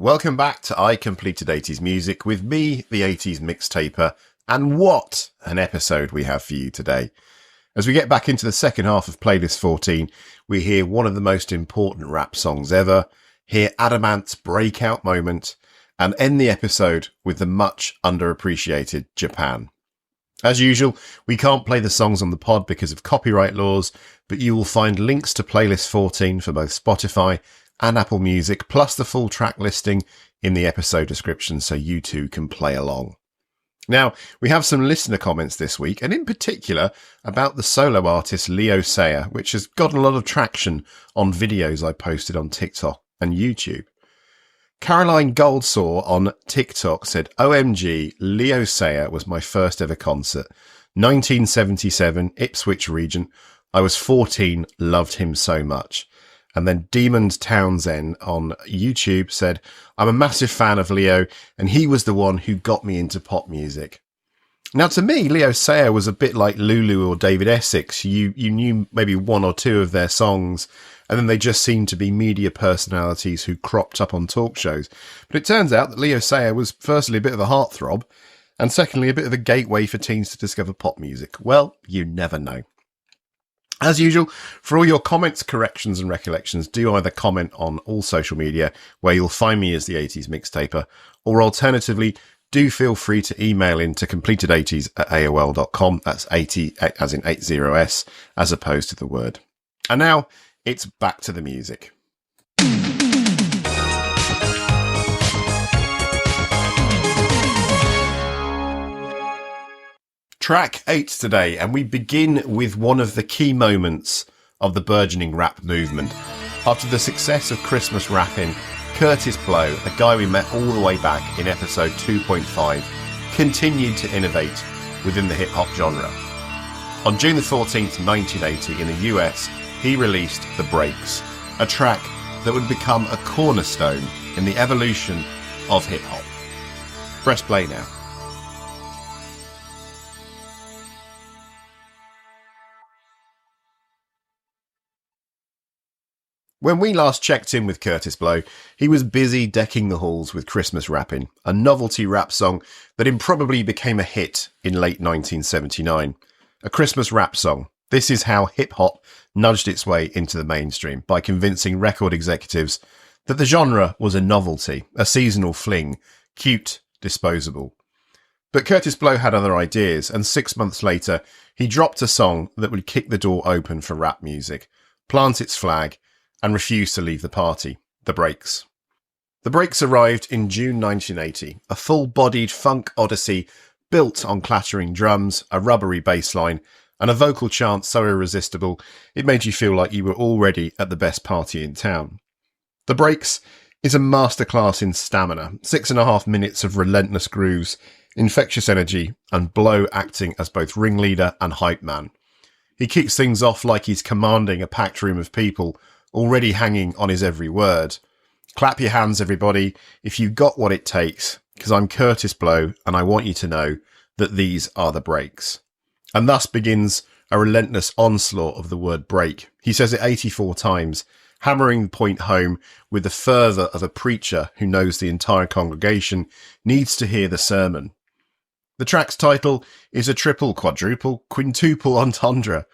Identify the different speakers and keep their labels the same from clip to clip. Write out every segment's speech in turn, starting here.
Speaker 1: Welcome back to I Completed 80s Music with me, the 80s mixtaper, and what an episode we have for you today. As we get back into the second half of Playlist 14, we hear one of the most important rap songs ever, hear Adamant's breakout moment, and end the episode with the much underappreciated Japan. As usual, we can't play the songs on the pod because of copyright laws, but you will find links to Playlist 14 for both Spotify and Apple Music, plus the full track listing in the episode description so you too can play along. Now, we have some listener comments this week, and in particular about the solo artist Leo Sayer, which has gotten a lot of traction on videos I posted on TikTok and YouTube. Caroline Goldsaw on TikTok said, OMG, Leo Sayer was my first ever concert. 1977, Ipswich region. I was 14, loved him so much. And then Demond Townsend on YouTube said, I'm a massive fan of Leo, and he was the one who got me into pop music. Now, to me, Leo Sayer was a bit like Lulu or David Essex. You knew maybe one or two of their songs, and then they just seemed to be media personalities who cropped up on talk shows. But it turns out that Leo Sayer was firstly a bit of a heartthrob, and secondly a bit of a gateway for teens to discover pop music. Well, you never know. As usual, for all your comments, corrections and recollections, do either comment on all social media, where you'll find me as the 80s mixtaper, or alternatively, do feel free to email in to completed80s@aol.com. That's 80 as in 80s, as opposed to the word. And now, it's back to the music. Track 8 today, and we begin with one of the key moments of the burgeoning rap movement. After the success of Christmas rapping, Kurtis Blow, the guy we met all the way back in episode 2.5, continued to innovate within the hip-hop genre. On June the 14th, 1980, in the US, he released The Breaks, a track that would become a cornerstone in the evolution of hip-hop. Press play now. When we last checked in with Kurtis Blow, he was busy decking the halls with Christmas Rappin', a novelty rap song that improbably became a hit in late 1979. A Christmas rap song. This is how hip-hop nudged its way into the mainstream, by convincing record executives that the genre was a novelty, a seasonal fling, cute, disposable. But Kurtis Blow had other ideas, and 6 months later, he dropped a song that would kick the door open for rap music, plant its flag, and refused to leave the party, The Breaks. The Breaks arrived in June 1980, a full-bodied funk odyssey built on clattering drums, a rubbery bass line, and a vocal chant so irresistible it made you feel like you were already at the best party in town. The Breaks is a masterclass in stamina, 6.5 minutes of relentless grooves, infectious energy, and Blow acting as both ringleader and hype man. He kicks things off like he's commanding a packed room of people, already hanging on his every word. Clap your hands, everybody, if you got what it takes, because I'm Kurtis Blow, and I want you to know that these are the breaks. And thus begins a relentless onslaught of the word break. He says it 84 times, hammering the point home with the fervour of a preacher who knows the entire congregation needs to hear the sermon. The track's title is a triple, quadruple, quintuple entendre.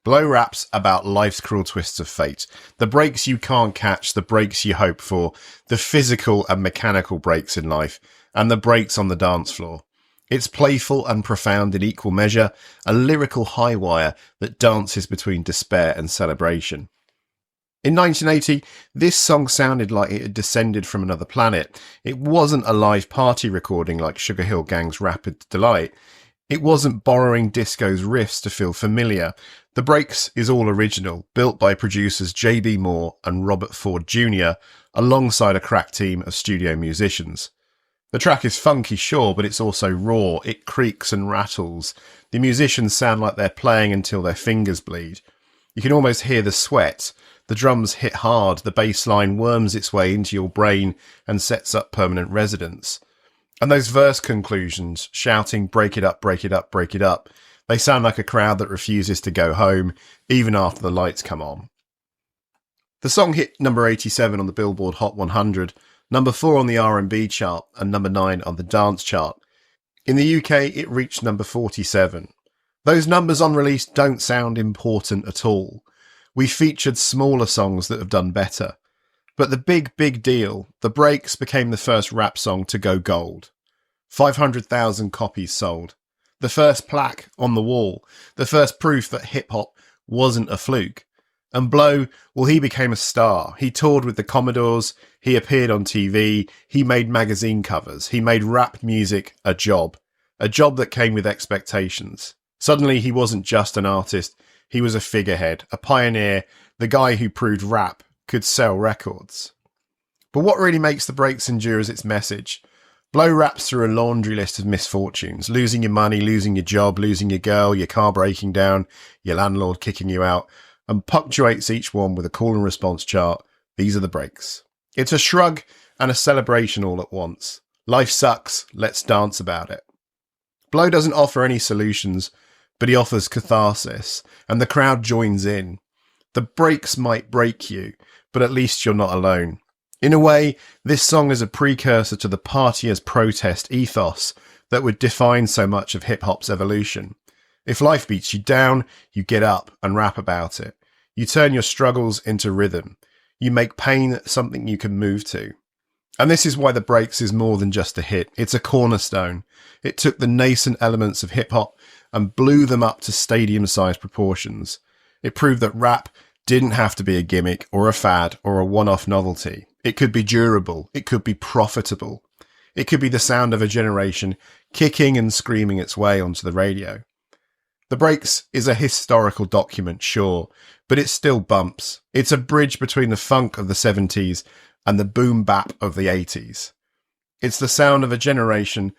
Speaker 1: Blow raps about life's cruel twists of fate, the breaks you can't catch, the breaks you hope for, the physical and mechanical breaks in life, and the breaks on the dance floor. It's playful and profound in equal measure, a lyrical high wire that dances between despair and celebration. In 1980, this song sounded like it had descended from another planet. It wasn't a live party recording like Sugar Hill Gang's Rapid Delight. It wasn't borrowing disco's riffs to feel familiar. The Breaks is all original, built by producers J.B. Moore and Robert Ford Jr., alongside a crack team of studio musicians. The track is funky, sure, but it's also raw. It creaks and rattles. The musicians sound like they're playing until their fingers bleed. You can almost hear the sweat. The drums hit hard. The bass line worms its way into your brain and sets up permanent residence. And those verse conclusions, shouting, break it up, break it up, break it up, they sound like a crowd that refuses to go home, even after the lights come on. The song hit number 87 on the Billboard Hot 100, number 4 on the R&B chart, and number 9 on the dance chart. In the UK, it reached number 47. Those numbers on release don't sound important at all. We featured smaller songs that have done better. But the big deal, The Breaks became the first rap song to go gold. 500,000 copies sold. The first plaque on the wall. The first proof that hip-hop wasn't a fluke. And Blow, well, he became a star. He toured with the Commodores, he appeared on TV, he made magazine covers, he made rap music a job that came with expectations. Suddenly he wasn't just an artist, he was a figurehead, a pioneer, the guy who proved rap could sell records. But what really makes The Breaks endure is its message. Blow raps through a laundry list of misfortunes, losing your money, losing your job, losing your girl, your car breaking down, your landlord kicking you out, and punctuates each one with a call and response chart. These are the breaks. It's a shrug and a celebration all at once. Life sucks, let's dance about it. Blow doesn't offer any solutions, but he offers catharsis, and the crowd joins in. The breaks might break you, but at least you're not alone. In a way, this song is a precursor to the party as protest ethos that would define so much of hip-hop's evolution. If life beats you down, you get up and rap about it. You turn your struggles into rhythm. You make pain something you can move to. And this is why The Breaks is more than just a hit. It's a cornerstone. It took the nascent elements of hip-hop and blew them up to stadium-sized proportions. It proved that rap didn't have to be a gimmick or a fad or a one-off novelty. It could be durable. It could be profitable. It could be the sound of a generation kicking and screaming its way onto the radio. The Breaks is a historical document, sure, but it still bumps. It's a bridge between the funk of the 70s and the boom bap of the 80s. It's the sound of a generation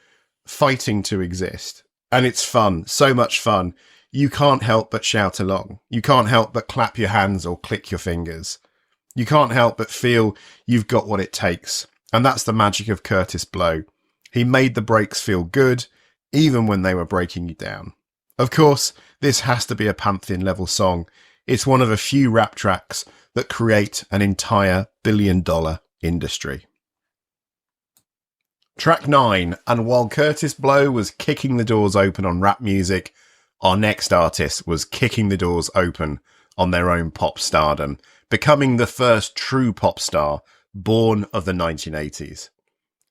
Speaker 1: fighting to exist. And it's fun, so much fun. You can't help but shout along. You can't help but clap your hands or click your fingers. You can't help but feel you've got what it takes. And that's the magic of Kurtis Blow. He made the breaks feel good, even when they were breaking you down. Of course, this has to be a Pantheon-level song. It's one of a few rap tracks that create an entire billion-dollar industry. Track 9, and while Kurtis Blow was kicking the doors open on rap music, our next artist was kicking the doors open on their own pop stardom, becoming the first true pop star born of the 1980s.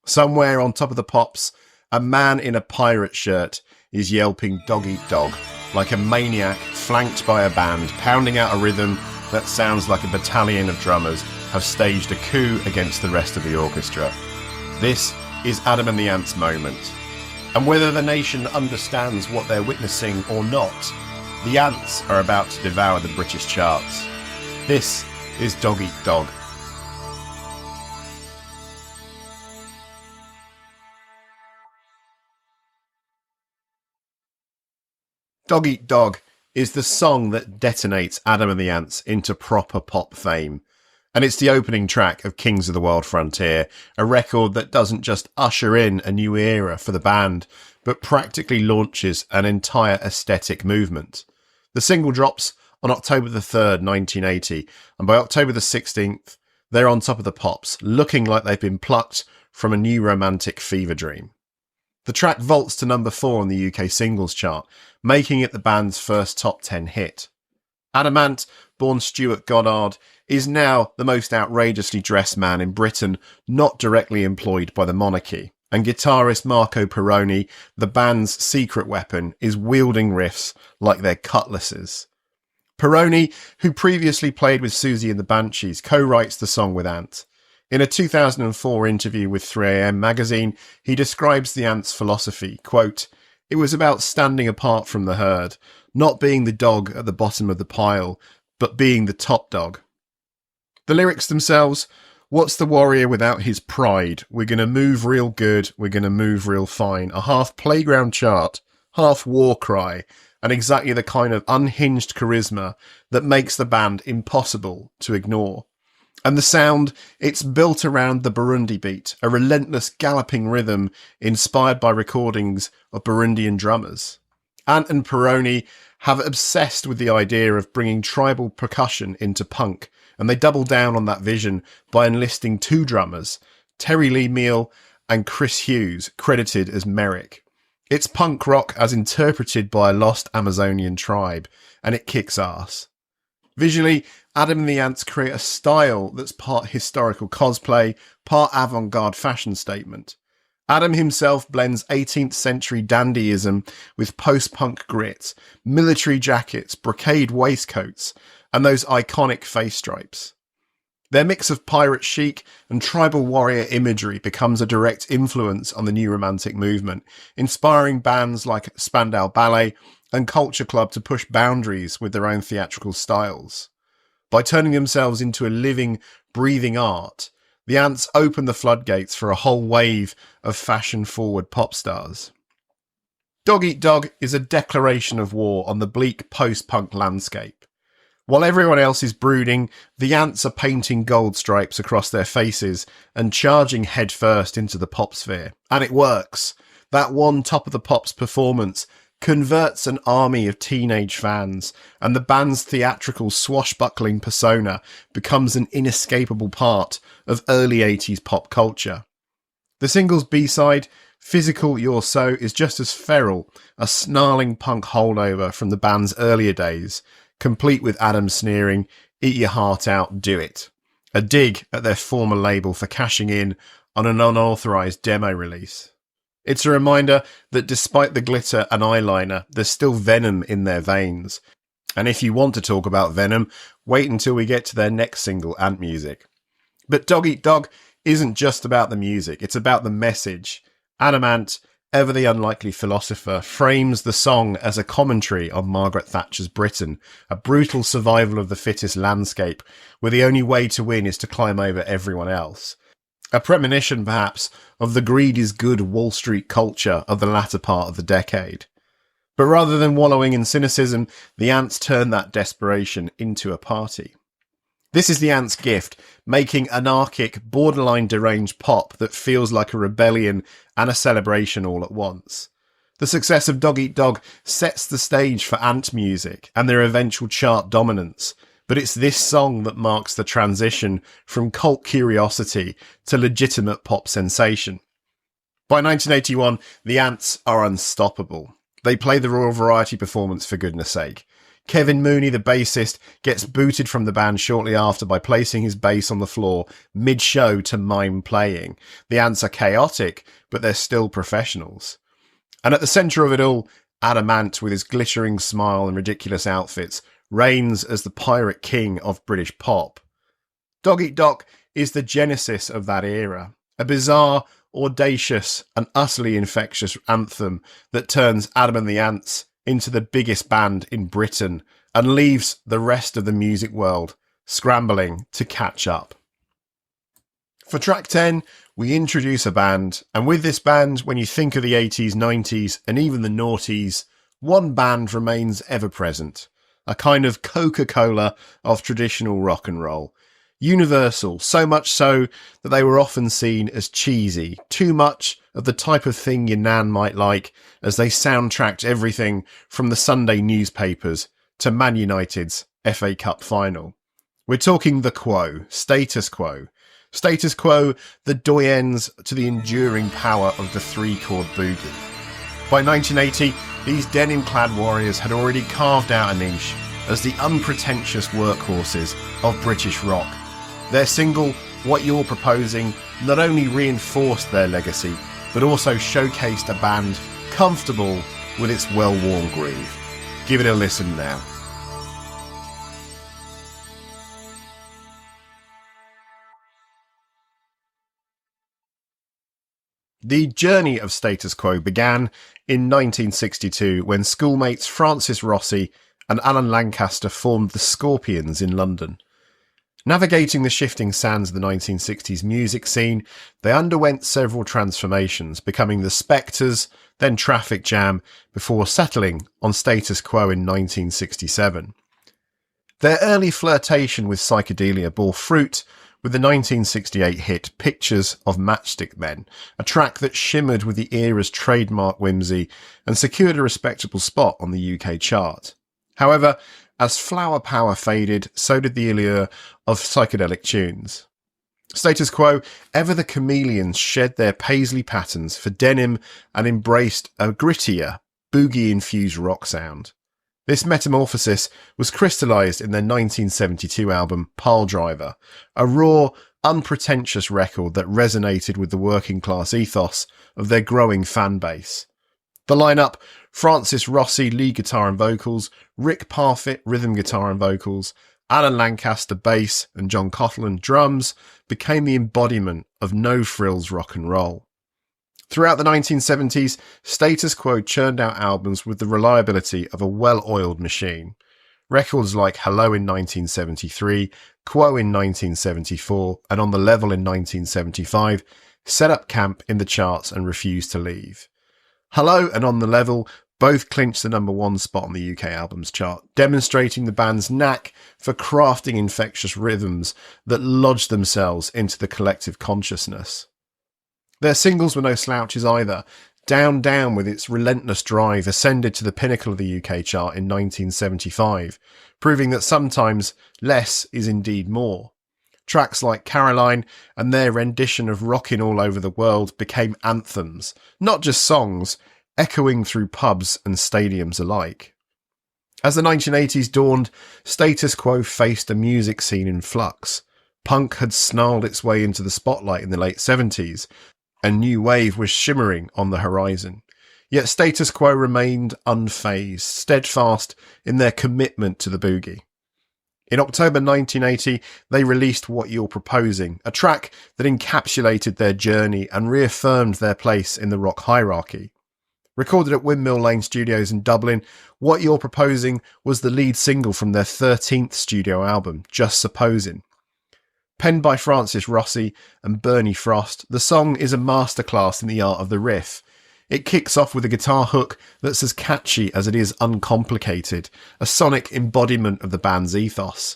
Speaker 1: Somewhere on top of the pops, a man in a pirate shirt is yelping dog eat dog, like a maniac flanked by a band pounding out a rhythm that sounds like a battalion of drummers have staged a coup against the rest of the orchestra. This is Adam and the Ants' moment. And whether the nation understands what they're witnessing or not, the Ants are about to devour the British charts. This is Dog Eat Dog. Dog Eat Dog is the song that detonates Adam and the Ants into proper pop fame. And it's the opening track of Kings of the Wild Frontier, a record that doesn't just usher in a new era for the band, but practically launches an entire aesthetic movement. The single drops on October the 3rd, 1980, and by October the 16th, they're on top of the pops, looking like they've been plucked from a new romantic fever dream. The track vaults to number 4 on the UK singles chart, making it the band's first top 10 hit. Adam Ant, born Stuart Goddard, is now the most outrageously dressed man in Britain not directly employed by the monarchy, and guitarist Marco Perroni, the band's secret weapon, is wielding riffs like they're cutlasses. Perroni, who previously played with Susie and the Banshees, co-writes the song with Ant. In a 2004 interview with 3am magazine, he describes the Ants' philosophy, quote, "It was about standing apart from the herd, not being the dog at the bottom of the pile, but being the top dog." The lyrics themselves, what's the warrior without his pride? We're going to move real good, we're going to move real fine. A half playground chart, half war cry, and exactly the kind of unhinged charisma that makes the band impossible to ignore. And the sound, it's built around the Burundi beat, a relentless galloping rhythm inspired by recordings of Burundian drummers. Ant and Perroni have obsessed with the idea of bringing tribal percussion into punk, and they double down on that vision by enlisting 2 drummers, Terry Lee Meal and Chris Hughes credited as Merrick. It's punk rock as interpreted by a lost Amazonian tribe, and it kicks ass. Visually, Adam and the Ants create a style that's part historical cosplay, part avant-garde fashion statement. Adam himself blends 18th century dandyism with post-punk grit, military jackets, brocade waistcoats, and those iconic face stripes. Their mix of pirate chic and tribal warrior imagery becomes a direct influence on the New Romantic movement, inspiring bands like Spandau Ballet and Culture Club to push boundaries with their own theatrical styles. By turning themselves into a living, breathing art, the Ants open the floodgates for a whole wave of fashion-forward pop stars. Dog Eat Dog is a declaration of war on the bleak post-punk landscape. While everyone else is brooding, the Ants are painting gold stripes across their faces and charging headfirst into the pop sphere. And it works. That one Top of the Pops performance converts an army of teenage fans, and the band's theatrical swashbuckling persona becomes an inescapable part of early 80s pop culture. The single's B-side, Physical You're So, is just as feral, a snarling punk holdover from the band's earlier days, complete with Adam sneering, "Eat your heart out, do it." A dig at their former label for cashing in on an unauthorised demo release. It's a reminder that despite the glitter and eyeliner, there's still venom in their veins. And if you want to talk about venom, wait until we get to their next single, Ant Music. But Dog Eat Dog isn't just about the music, it's about the message. Adam Ant, ever the unlikely philosopher, frames the song as a commentary on Margaret Thatcher's Britain, a brutal survival of the fittest landscape, where the only way to win is to climb over everyone else. A premonition, perhaps, of the greed is good Wall Street culture of the latter part of the decade. But rather than wallowing in cynicism, the Ants turn that desperation into a party. This is the Ants' gift, making anarchic, borderline deranged pop that feels like a rebellion and a celebration all at once. The success of Dog Eat Dog sets the stage for Ant music and their eventual chart dominance, but it's this song that marks the transition from cult curiosity to legitimate pop sensation. By 1981, the Ants are unstoppable. They play the Royal Variety performance for goodness sake. Kevin Mooney, the bassist, gets booted from the band shortly after by placing his bass on the floor mid-show to mime playing. The Ants are chaotic, but they're still professionals. And at the centre of it all, Adam Ant, with his glittering smile and ridiculous outfits, reigns as the pirate king of British pop. Dog Eat Dog is the genesis of that era, a bizarre, audacious and utterly infectious anthem that turns Adam and the Ants into the biggest band in Britain and leaves the rest of the music world scrambling to catch up. For track 10, we introduce a band, and with this band, when you think of the 80s, 90s and even the noughties, one band remains ever present, a kind of Coca-Cola of traditional rock and roll. Universal, so much so that they were often seen as cheesy, too much of the type of thing your nan might like, as they soundtracked everything from the Sunday newspapers to Man United's FA Cup final. We're talking the Quo, Status Quo. Status Quo, the doyens to the enduring power of the three-chord boogie. By 1980, these denim-clad warriors had already carved out a niche as the unpretentious workhorses of British rock. Their single, What You're Proposing, not only reinforced their legacy, but also showcased a band comfortable with its well-worn groove. Give it a listen now. The journey of Status Quo began in 1962 when schoolmates Francis Rossi and Alan Lancaster formed the Scorpions in London. Navigating the shifting sands of the 1960s music scene, they underwent several transformations, becoming the Spectres, then Traffic Jam, before settling on Status Quo in 1967. Their early flirtation with psychedelia bore fruit with the 1968 hit Pictures of Matchstick Men, a track that shimmered with the era's trademark whimsy and secured a respectable spot on the UK chart. However, as flower power faded, so did the allure of psychedelic tunes. Status Quo, ever the chameleons, shed their paisley patterns for denim and embraced a grittier, boogie-infused rock sound. This metamorphosis was crystallised in their 1972 album Piledriver, a raw, unpretentious record that resonated with the working class ethos of their growing fan base. The lineup: Francis Rossi lead guitar and vocals, Rick Parfitt rhythm guitar and vocals, Alan Lancaster bass and John Cotland drums, became the embodiment of no-frills rock and roll. Throughout the 1970s, Status Quo churned out albums with the reliability of a well-oiled machine. Records like Hello in 1973, Quo in 1974, and On the Level in 1975 set up camp in the charts and refused to leave. Hello and On the Level both clinched the #1 spot on the UK albums chart, demonstrating the band's knack for crafting infectious rhythms that lodged themselves into the collective consciousness. Their singles were no slouches either. Down Down, with its relentless drive, ascended to the pinnacle of the UK chart in 1975, proving that sometimes less is indeed more. Tracks like Caroline and their rendition of Rockin' All Over the World became anthems, not just songs, echoing through pubs and stadiums alike. As the 1980s dawned, Status Quo faced a music scene in flux. Punk had snarled its way into the spotlight in the late 70s, a new wave was shimmering on the horizon. Yet Status Quo remained unfazed, steadfast in their commitment to the boogie. In October 1980, they released What You're Proposing, a track that encapsulated their journey and reaffirmed their place in the rock hierarchy. Recorded at Windmill Lane Studios in Dublin, What You're Proposing was the lead single from their 13th studio album, Just Supposin'. Penned by Francis Rossi and Bernie Frost, the song is a masterclass in the art of the riff. It kicks off with a guitar hook that's as catchy as it is uncomplicated, a sonic embodiment of the band's ethos.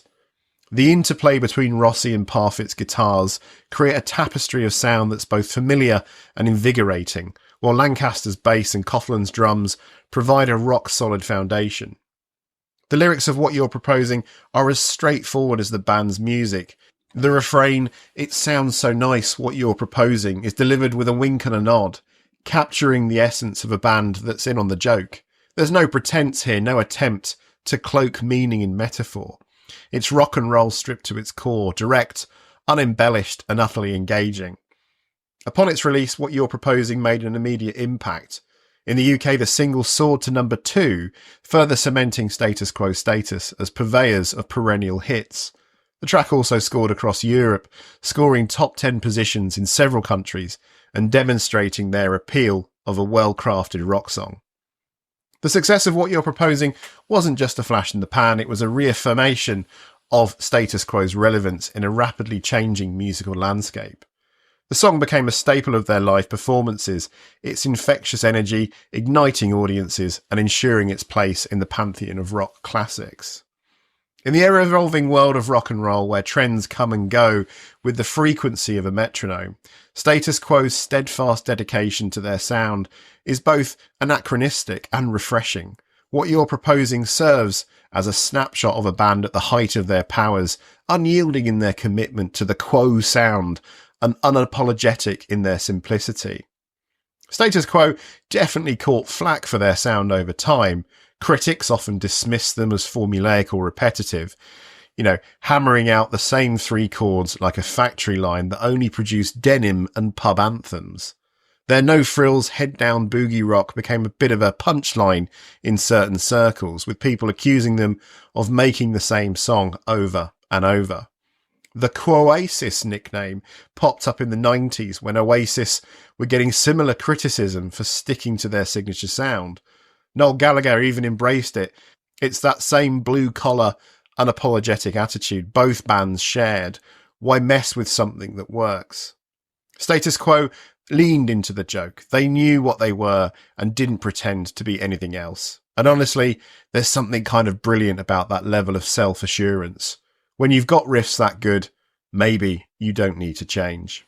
Speaker 1: The interplay between Rossi and Parfitt's guitars create a tapestry of sound that's both familiar and invigorating, while Lancaster's bass and Coughlin's drums provide a rock-solid foundation. The lyrics of What You're Proposing are as straightforward as the band's music. The refrain, "It sounds so nice what you're proposing," is delivered with a wink and a nod, capturing the essence of a band that's in on the joke. There's no pretense here, no attempt to cloak meaning in metaphor. It's rock and roll stripped to its core, direct, unembellished, and utterly engaging. Upon its release, What You're Proposing made an immediate impact. In the UK, the single soared to #2, further cementing Status Quo status as purveyors of perennial hits. The track also scored across Europe, scoring top 10 positions in several countries and demonstrating their appeal of a well-crafted rock song. The success of What You're Proposing wasn't just a flash in the pan, it was a reaffirmation of Status Quo's relevance in a rapidly changing musical landscape. The song became a staple of their live performances, its infectious energy igniting audiences and ensuring its place in the pantheon of rock classics. In the ever-evolving world of rock and roll, where trends come and go with the frequency of a metronome, Status Quo's steadfast dedication to their sound is both anachronistic and refreshing. What You're Proposing serves as a snapshot of a band at the height of their powers, unyielding in their commitment to the Quo sound and unapologetic in their simplicity. Status Quo definitely caught flack for their sound over time. Critics often dismiss them as formulaic or repetitive, hammering out the same 3 chords like a factory line that only produced denim and pub anthems. Their no-frills, head-down boogie rock became a bit of a punchline in certain circles, with people accusing them of making the same song over and over. The Quoasis nickname popped up in the 90s when Oasis were getting similar criticism for sticking to their signature sound. Noel Gallagher even embraced it. It's that same blue-collar, unapologetic attitude both bands shared. Why mess with something that works? Status Quo leaned into the joke. They knew what they were and didn't pretend to be anything else. And honestly, there's something kind of brilliant about that level of self-assurance. When you've got riffs that good, maybe you don't need to change.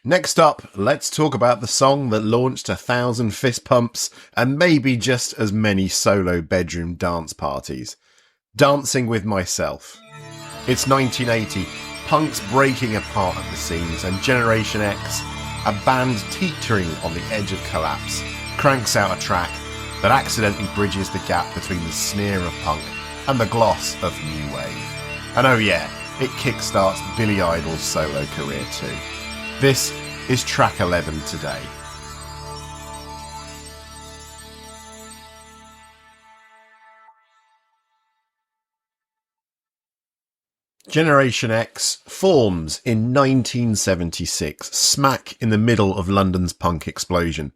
Speaker 1: Next up, let's talk about the song that launched 1,000 fist pumps and maybe just as many solo bedroom dance parties. Dancing with Myself. It's 1980, Punk's breaking apart at the seams, and Generation X, a band teetering on the edge of collapse, cranks out a track that accidentally bridges the gap between the sneer of punk and the gloss of new wave. And oh yeah, it kickstarts Billy Idol's solo career too. This is track 11 today. Generation X forms in 1976, smack in the middle of London's punk explosion.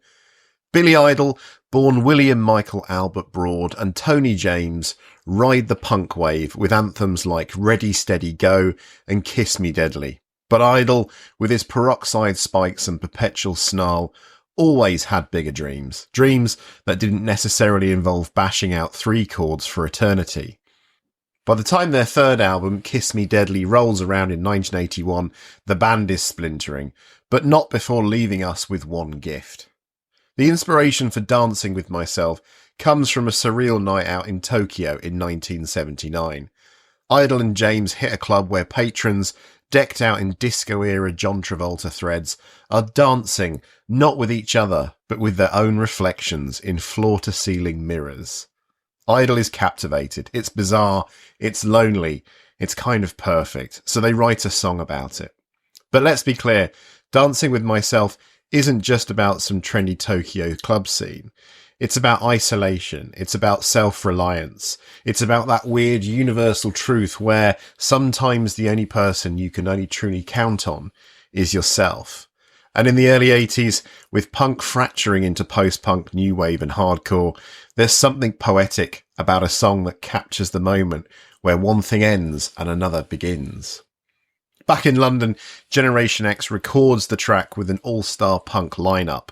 Speaker 1: Billy Idol, born William Michael Albert Broad, and Tony James ride the punk wave with anthems like Ready Steady Go and Kiss Me Deadly. But Idol, with his peroxide spikes and perpetual snarl, always had bigger dreams. Dreams that didn't necessarily involve bashing out 3 chords for eternity. By the time their third album, Kiss Me Deadly, rolls around in 1981, the band is splintering, but not before leaving us with one gift. The inspiration for Dancing With Myself comes from a surreal night out in Tokyo in 1979. Idol and James hit a club where patrons, decked out in disco-era John Travolta threads, are dancing not with each other, but with their own reflections in floor-to-ceiling mirrors. Idol is captivated. It's bizarre, it's lonely, it's kind of perfect, so they write a song about it. But let's be clear, Dancing With Myself isn't just about some trendy Tokyo club scene. It's about isolation, it's about self-reliance, it's about that weird universal truth where sometimes the only person you can only truly count on is yourself. And in the early 80s, with punk fracturing into post-punk, new wave and hardcore, there's something poetic about a song that captures the moment where one thing ends and another begins. Back in London, Generation X records the track with an all-star punk lineup.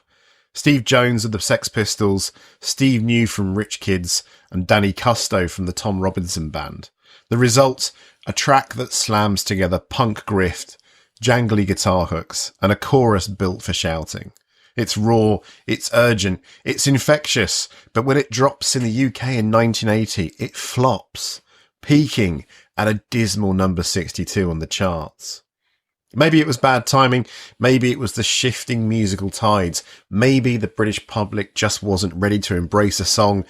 Speaker 1: Steve Jones of the Sex Pistols, Steve New from Rich Kids, and Danny Custo from the Tom Robinson Band. The result, a track that slams together punk grift, jangly guitar hooks, and a chorus built for shouting. It's raw, it's urgent, it's infectious, but when it drops in the UK in 1980, it flops, peaking at a dismal number 62 on the charts. Maybe it was bad timing, maybe it was the shifting musical tides, maybe the British public just wasn't ready to embrace a song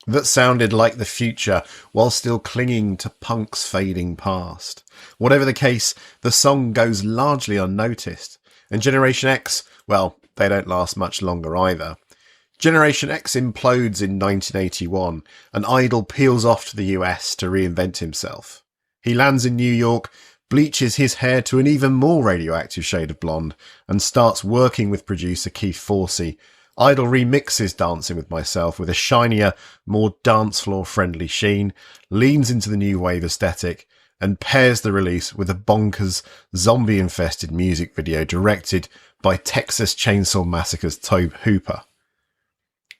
Speaker 1: that sounded like the future while still clinging to punk's fading past. Whatever the case, the song goes largely unnoticed. And Generation X, well, they don't last much longer either. Generation X implodes in 1981, and Idol peels off to the US to reinvent himself. He lands in New York, bleaches his hair to an even more radioactive shade of blonde, and starts working with producer Keith Forsey. Idol remixes Dancing With Myself with a shinier, more dance floor friendly sheen, leans into the new wave aesthetic, and pairs the release with a bonkers, zombie infested music video directed by Texas Chainsaw Massacre's Tobe Hooper.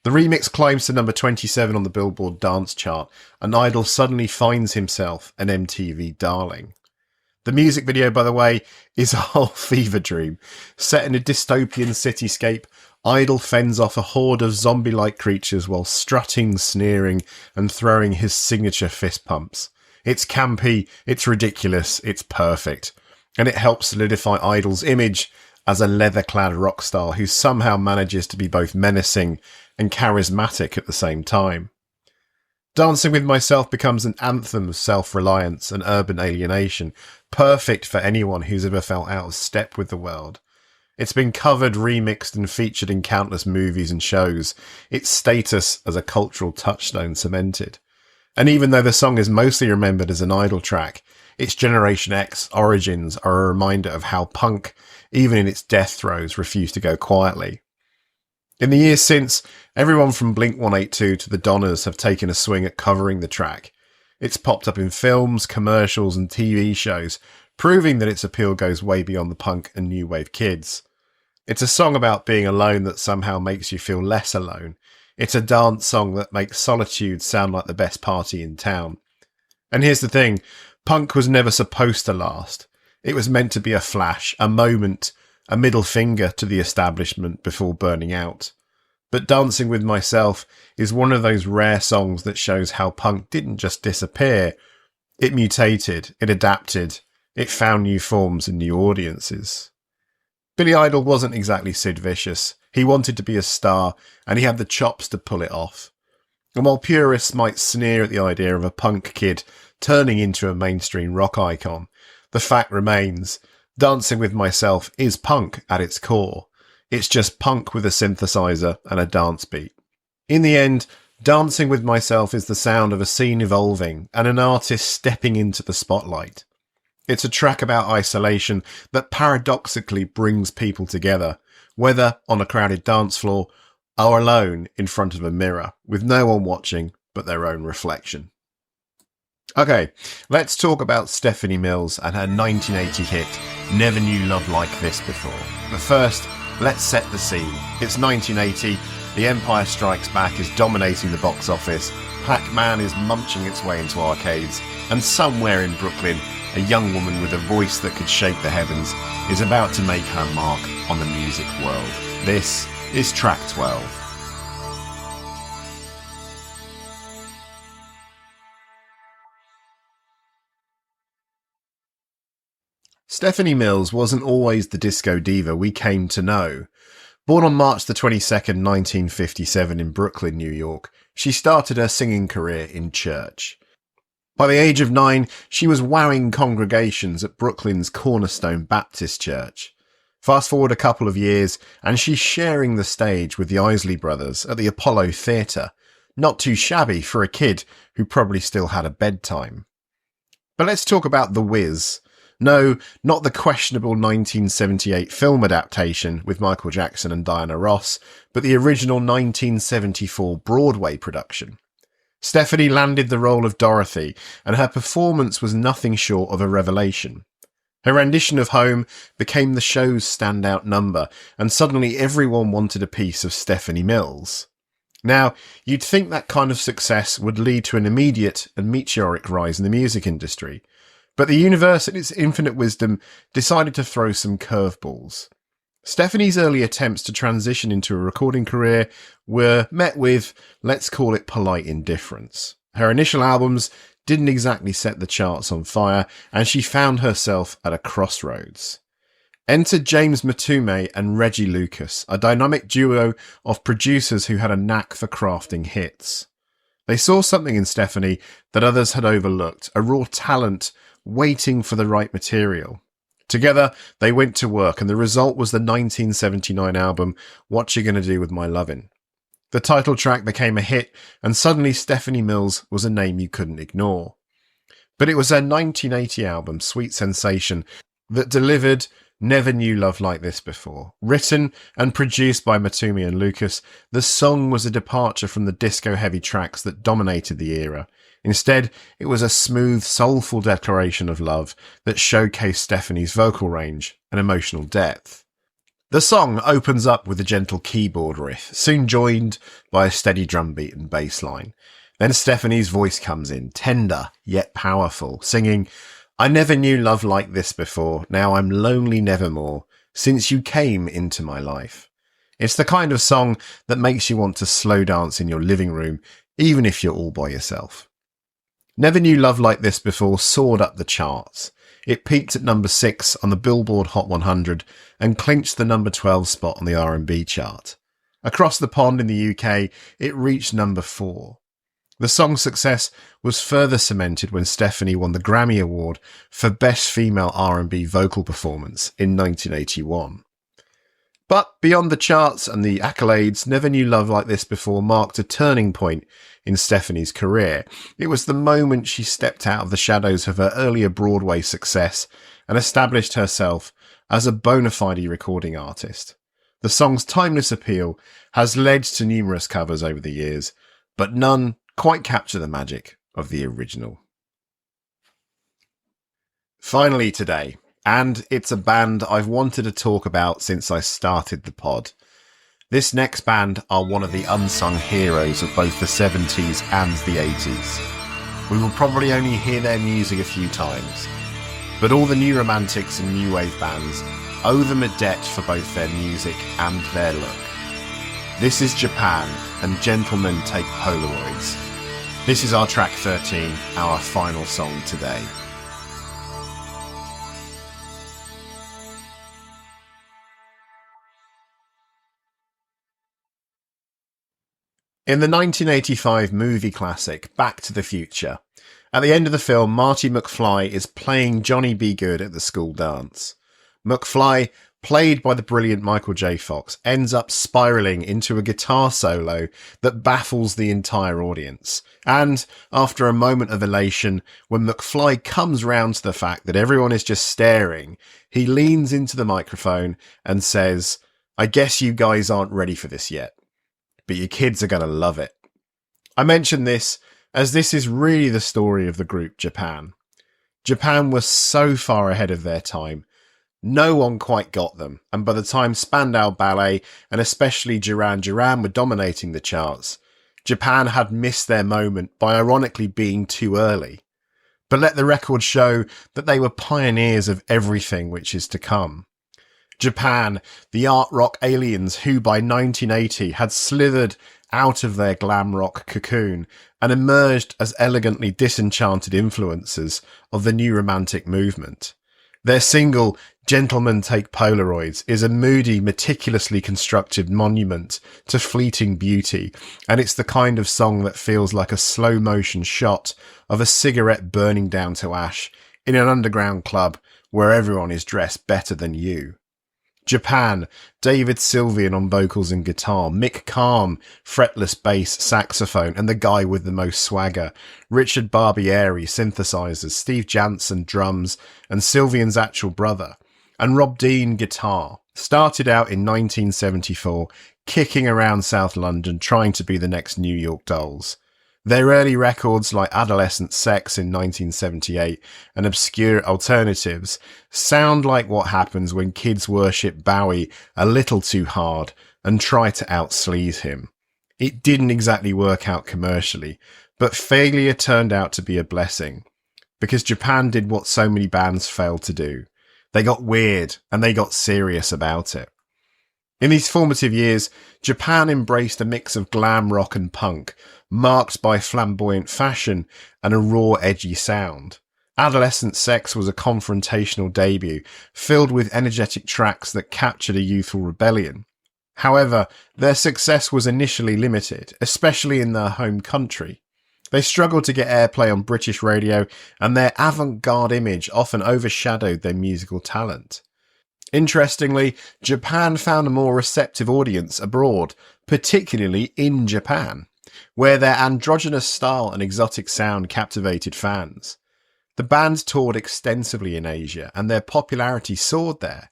Speaker 1: The remix climbs to number 27 on the Billboard dance chart, and Idol suddenly finds himself an MTV darling. The music video, by the way, is a whole fever dream. Set in a dystopian cityscape, Idol fends off a horde of zombie-like creatures while strutting, sneering, and throwing his signature fist pumps. It's campy, it's ridiculous, it's perfect. And it helps solidify Idol's image as a leather-clad rock star who somehow manages to be both menacing and charismatic at the same time. Dancing With Myself becomes an anthem of self-reliance and urban alienation, perfect for anyone who's ever felt out of step with the world. It's been covered, remixed and featured in countless movies and shows, its status as a cultural touchstone cemented. And even though the song is mostly remembered as an Idol track, its Generation X origins are a reminder of how punk, even in its death throes, refused to go quietly. In the years since, everyone from Blink-182 to the Donners have taken a swing at covering the track. It's popped up in films, commercials and TV shows, proving that its appeal goes way beyond the punk and new wave kids. It's a song about being alone that somehow makes you feel less alone. It's a dance song that makes solitude sound like the best party in town. And here's the thing, punk was never supposed to last. It was meant to be a flash, a moment, a middle finger to the establishment before burning out. But Dancing With Myself is one of those rare songs that shows how punk didn't just disappear. It mutated, it adapted, it found new forms and new audiences. Billy Idol wasn't exactly Sid Vicious. He wanted to be a star, and he had the chops to pull it off. And while purists might sneer at the idea of a punk kid turning into a mainstream rock icon, the fact remains, Dancing with Myself is punk at its core. It's just punk with a synthesizer and a dance beat. In the end, Dancing with Myself is the sound of a scene evolving and an artist stepping into the spotlight. It's a track about isolation that paradoxically brings people together, whether on a crowded dance floor or alone in front of a mirror, with no one watching but their own reflection. Okay, let's talk about Stephanie Mills and her 1980 hit, Never Knew Love Like This Before. But first, let's set the scene. It's 1980, The Empire Strikes Back is dominating the box office, Pac-Man is munching its way into arcades, and somewhere in Brooklyn, a young woman with a voice that could shake the heavens is about to make her mark on the music world. This is track 12. Stephanie Mills wasn't always the disco diva we came to know. Born on March the 22nd, 1957 in Brooklyn, New York, she started her singing career in church. By the age of 9, she was wowing congregations at Brooklyn's Cornerstone Baptist Church. Fast forward a couple of years, and she's sharing the stage with the Isley Brothers at the Apollo Theatre. Not too shabby for a kid who probably still had a bedtime. But let's talk about The Wiz. No, not the questionable 1978 film adaptation with Michael Jackson and Diana Ross, but the original 1974 Broadway production. Stephanie landed the role of Dorothy, and her performance was nothing short of a revelation. Her rendition of Home became the show's standout number, and suddenly everyone wanted a piece of Stephanie Mills. Now, you'd think that kind of success would lead to an immediate and meteoric rise in the music industry, but the universe in its infinite wisdom decided to throw some curveballs. Stephanie's early attempts to transition into a recording career were met with, let's call it, polite indifference. Her initial albums didn't exactly set the charts on fire, and she found herself at a crossroads. Enter James Matume and Reggie Lucas, a dynamic duo of producers who had a knack for crafting hits. They saw something in Stephanie that others had overlooked, a raw talent waiting for the right material. Together, they went to work, and the result was the 1979 album, What You Gonna Do With My Lovin'. The title track became a hit, and suddenly Stephanie Mills was a name you couldn't ignore. But it was her 1980 album, Sweet Sensation, that delivered Never Knew Love Like This Before. Written and produced by Matume and Lucas, the song was a departure from the disco-heavy tracks that dominated the era. Instead, it was a smooth, soulful declaration of love that showcased Stephanie's vocal range and emotional depth. The song opens up with a gentle keyboard riff, soon joined by a steady drum beat and bass line. Then Stephanie's voice comes in, tender yet powerful, singing, I never knew love like this before, now I'm lonely nevermore, since you came into my life. It's the kind of song that makes you want to slow dance in your living room, even if you're all by yourself. Never Knew Love Like This Before soared up the charts. It peaked at number 6 on the Billboard Hot 100 and clinched the number 12 spot on the R&B chart. Across the pond in the UK, it reached number 4. The song's success was further cemented when Stephanie won the Grammy Award for Best Female R&B Vocal Performance in 1981. But beyond the charts and the accolades, Never Knew Love Like This Before marked a turning point in Stephanie's career. It was the moment she stepped out of the shadows of her earlier Broadway success and established herself as a bona fide recording artist. The song's timeless appeal has led to numerous covers over the years, but none quite capture the magic of the original. Finally today, and it's a band I've wanted to talk about since I started the pod. This next band are one of the unsung heroes of both the 70s and the 80s. We will probably only hear their music a few times, but all the new romantics and new wave bands owe them a debt for both their music and their look. This is Japan, and Gentlemen Take Polaroids. This is our track 13, our final song today. In the 1985 movie classic Back to the Future, at the end of the film, Marty McFly is playing Johnny B. Goode at the school dance. McFly, played by the brilliant Michael J. Fox, ends up spiralling into a guitar solo that baffles the entire audience. And after a moment of elation, when McFly comes round to the fact that everyone is just staring, he leans into the microphone and says, "I guess you guys aren't ready for this yet, but your kids are going to love it." I mention this as this is really the story of the group Japan. Japan was so far ahead of their time. No one quite got them, and by the time Spandau Ballet and especially Duran Duran were dominating the charts, Japan had missed their moment by ironically being too early. But let the record show that they were pioneers of everything which is to come. Japan, the art rock aliens who by 1980 had slithered out of their glam rock cocoon and emerged as elegantly disenchanted influencers of the new romantic movement. Their single, Gentlemen Take Polaroids, is a moody, meticulously constructed monument to fleeting beauty, and it's the kind of song that feels like a slow-motion shot of a cigarette burning down to ash in an underground club where everyone is dressed better than you. Japan, David Sylvian on vocals and guitar, Mick Calm, fretless bass, saxophone, and the guy with the most swagger, Richard Barbieri, synthesizers, Steve Jansen, drums, and Sylvian's actual brother, and Rob Dean, guitar, started out in 1974, kicking around South London trying to be the next New York Dolls. Their early records like Adolescent Sex in 1978 and Obscure Alternatives sound like what happens when kids worship Bowie a little too hard and try to out-sleaze him. It didn't exactly work out commercially, but failure turned out to be a blessing, because Japan did what so many bands failed to do. They got weird and they got serious about it. In these formative years, Japan embraced a mix of glam rock and punk, marked by flamboyant fashion and a raw, edgy sound. Adolescent Sex was a confrontational debut, filled with energetic tracks that captured a youthful rebellion. However, their success was initially limited, especially in their home country. They struggled to get airplay on British radio, and their avant-garde image often overshadowed their musical talent. Interestingly, Japan found a more receptive audience abroad, particularly in Japan, where their androgynous style and exotic sound captivated fans. The band toured extensively in Asia, and their popularity soared there.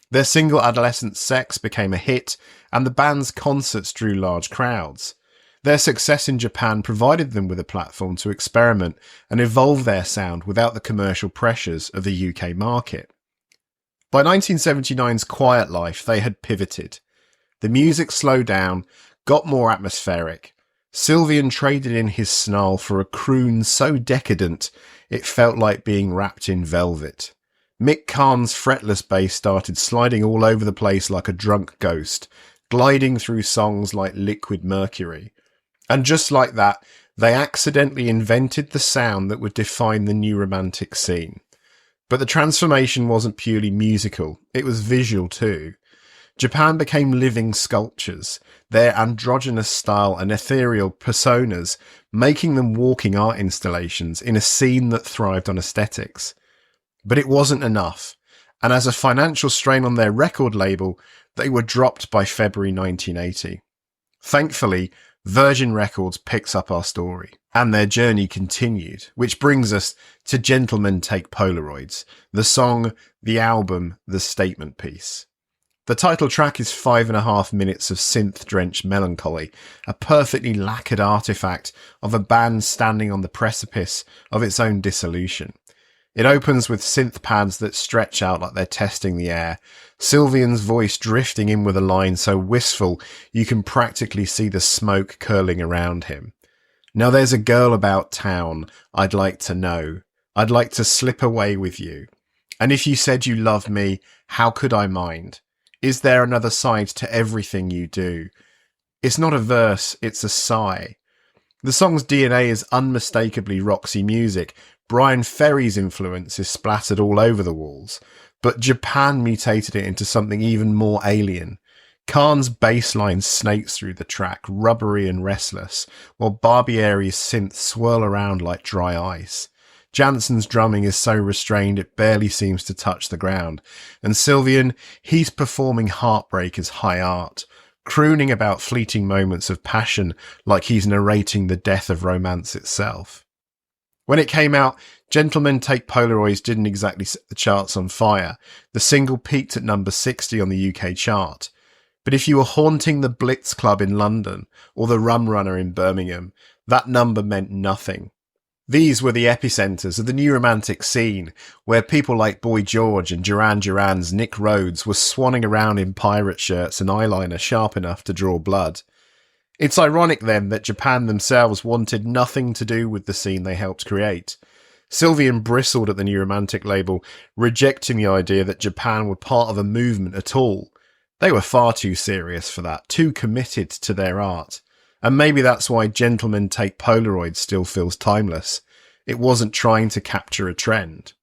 Speaker 1: Their single Adolescent Sex became a hit, and the band's concerts drew large crowds. Their success in Japan provided them with a platform to experiment and evolve their sound without the commercial pressures of the UK market. By 1979's Quiet Life, they had pivoted. The music slowed down, got more atmospheric. Sylvian traded in his snarl for a croon so decadent it felt like being wrapped in velvet. Mick Karn's fretless bass started sliding all over the place like a drunk ghost, gliding through songs like Liquid Mercury. And just like that, they accidentally invented the sound that would define the new romantic scene. But the transformation wasn't purely musical, it was visual too. Japan became living sculptures, their androgynous style and ethereal personas making them walking art installations in a scene that thrived on aesthetics. But it wasn't enough, and as a financial strain on their record label, they were dropped by February 1980. Thankfully, Virgin Records picks up our story, and their journey continued, which brings us to Gentlemen Take Polaroids, the song, the album, the statement piece. The title track is 5.5 minutes of synth-drenched melancholy, a perfectly lacquered artifact of a band standing on the precipice of its own dissolution. It opens with synth pads that stretch out like they're testing the air, Sylvian's voice drifting in with a line so wistful you can practically see the smoke curling around him. Now there's a girl about town I'd like to know. I'd like to slip away with you. And if you said you loved me, how could I mind? Is there another side to everything you do? It's not a verse, it's a sigh. The song's DNA is unmistakably Roxy music. Brian Ferry's influence is splattered all over the walls, but Japan mutated it into something even more alien. Khan's bass line snakes through the track, rubbery and restless, while Barbieri's synths swirl around like dry ice. Janssen's drumming is so restrained it barely seems to touch the ground, and Sylvian, he's performing Heartbreak as high art, crooning about fleeting moments of passion like he's narrating the death of romance itself. When it came out, Gentlemen Take Polaroids didn't exactly set the charts on fire. The single peaked at number 60 on the UK chart. But if you were haunting the Blitz Club in London or the Rum Runner in Birmingham, that number meant nothing. These were the epicenters of the new romantic scene, where people like Boy George and Duran Duran's Nick Rhodes were swanning around in pirate shirts and eyeliner sharp enough to draw blood. It's ironic then that Japan themselves wanted nothing to do with the scene they helped create. Sylvian bristled at the new romantic label, rejecting the idea that Japan were part of a movement at all. They were far too serious for that, too committed to their art. And maybe that's why Gentlemen Take Polaroids still feels timeless. It wasn't trying to capture a trend.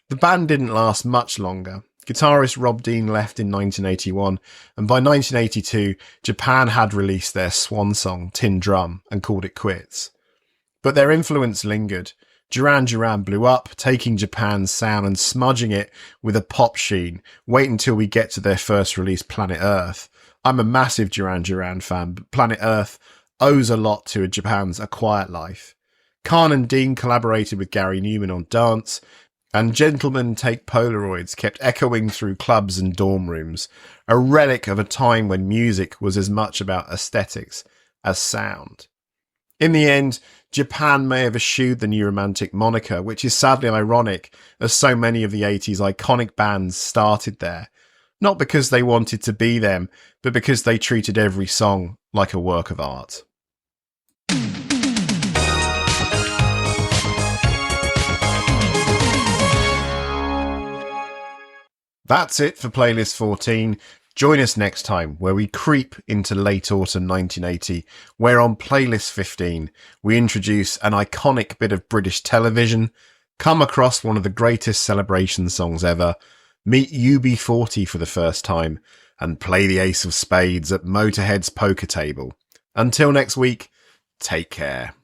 Speaker 1: The band didn't last much longer. Guitarist Rob Dean left in 1981, and by 1982, Japan had released their swan song, Tin Drum, and called it quits. But their influence lingered. Duran Duran blew up, taking Japan's sound and smudging it with a pop sheen. Wait until we get to their first release, Planet Earth. I'm a massive Duran Duran fan, but Planet Earth owes a lot to Japan's A Quiet Life. Khan and Dean collaborated with Gary Newman on Dance, and Gentlemen Take Polaroids kept echoing through clubs and dorm rooms, a relic of a time when music was as much about aesthetics as sound. In the end, Japan may have eschewed the new romantic moniker, which is sadly ironic, as so many of the 80s iconic bands started there. Not because they wanted to be them, but because they treated every song like a work of art. That's it for Playlist 14. Join us next time where we creep into late autumn 1980, where on Playlist 15 we introduce an iconic bit of British television, come across one of the greatest celebration songs ever, meet UB40 for the first time, and play the Ace of Spades at Motorhead's poker table. Until next week, take care.